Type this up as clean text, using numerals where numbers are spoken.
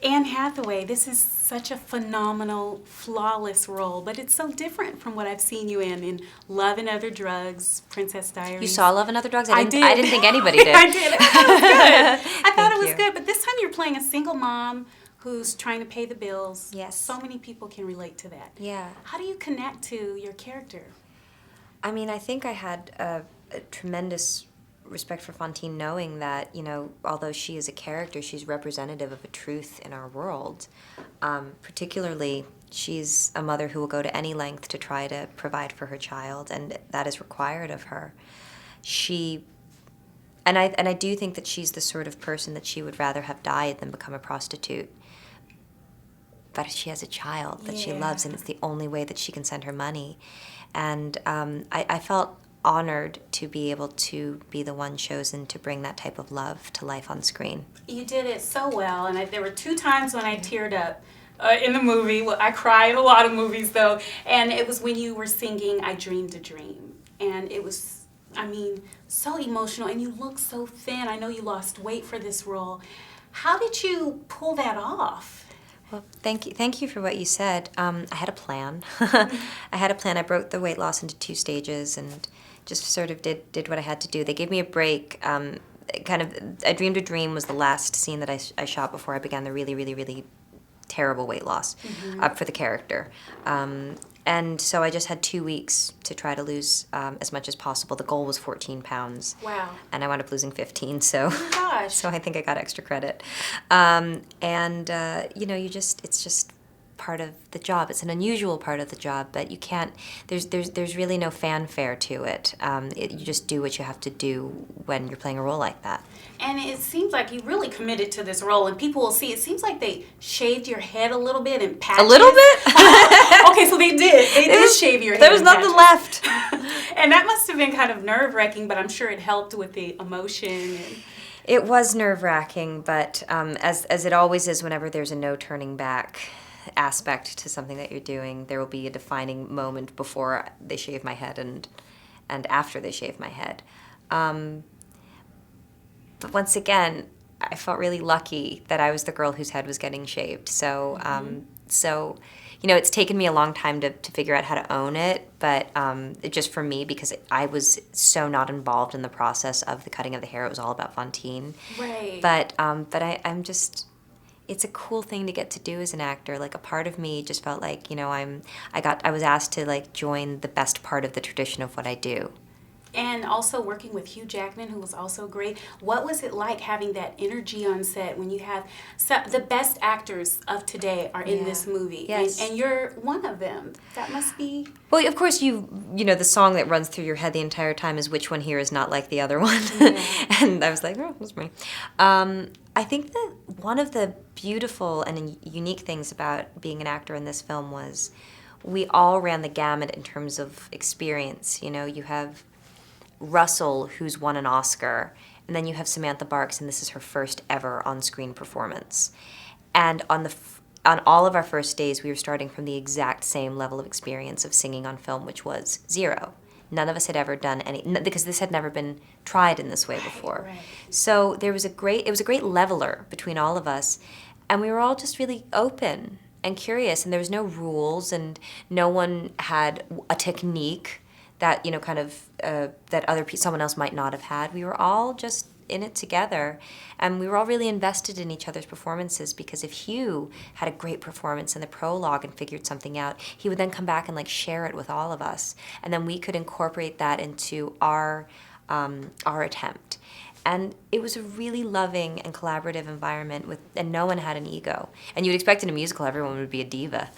Anne Hathaway, this is such a phenomenal, flawless role, but it's so different from what I've seen you in Love and Other Drugs, Princess Diaries. You saw Love and Other Drugs? I did. I didn't think anybody did. I did. I thought it was good. I thought it was you. good, but this time you're playing a single mom who's trying to pay the bills. Yes. So many people can relate to that. Yeah. How do you connect to your character? I mean, I think I had a tremendous respect for Fantine, knowing that, you know, although she is a character, she's representative of a truth in our world. Particularly, she's a mother who will go to any length to try to provide for her child, and that is required of her. And I do think that she's the sort of person that she would rather have died than become a prostitute. But she has a child that she loves, and it's the only way that she can send her money. And I felt honored to be able to be the one chosen to bring that type of love to life on screen. You did it so well, and there were 2 times when I teared up in the movie. Well, I cry in a lot of movies, though, and it was when you were singing I Dreamed a Dream. And it was, I mean, so emotional, and you look so thin. I know you lost weight for this role. How did you pull that off? Well, thank you for what you said. I had a plan. I had a plan. I broke the weight loss into 2 stages and just sort of did what I had to do. They gave me a break. I Dreamed a Dream was the last scene that I shot before I began the really, really, really terrible weight loss for the character. And so I just had 2 weeks to try to lose as much as possible. The goal was 14 pounds. Wow. And I wound up losing 15, so, oh my gosh. so I think I got extra credit. You know, it's just part of the job. It's an unusual part of the job, but you can't, there's really no fanfare to it. You just do what you have to do when you're playing a role like that. And it seems like you really committed to this role, and people will see, it seems like they shaved your head a little bit in patches. A little bit? Okay, so they did. They did shave your head. There was in nothing patches. left. And that must have been kind of nerve-wracking, but I'm sure it helped with the emotion. And It was nerve-wracking, but as it always is whenever there's a no turning back aspect to something that you're doing, there will be a defining moment before they shave my head and after they shave my head. But once again, I felt really lucky that I was the girl whose head was getting shaved. So, you know, it's taken me a long time to figure out how to own it, but just for me, because I was so not involved in the process of the cutting of the hair. It was all about Fantine. right. But I'm just, it's a cool thing to get to do as an actor. Like, a part of me just felt like, you know, I was asked to, like, join the best part of the tradition of what I do. And also working with Hugh Jackman, who was also great. What was it like having that energy on set when you have the best actors of today are in this movie? Yes. And you're one of them. That must be... Well, of course, you know, the song that runs through your head the entire time is "Which one here is not like the other one?" Yeah. And I was like, oh, that's me. I think that one of the beautiful and unique things about being an actor in this film was we all ran the gamut in terms of experience. You know, you have Russell, who's won an Oscar, and then you have Samantha Barks, and this is her first ever on-screen performance. And on all of our first days, we were starting from the exact same level of experience of singing on film, which was 0. None of us had ever done any, because this had never been tried in this way before. Right. So it was a great leveler between all of us, and we were all just really open and curious, and there was no rules, and no one had a technique that, you know, kind of that someone else might not have had. We were all just in it together, and we were all really invested in each other's performances, because if Hugh had a great performance in the prologue and figured something out, he would then come back and, like, share it with all of us, and then we could incorporate that into our attempt. And it was a really loving and collaborative environment and no one had an ego. And you'd expect in a musical everyone would be a diva.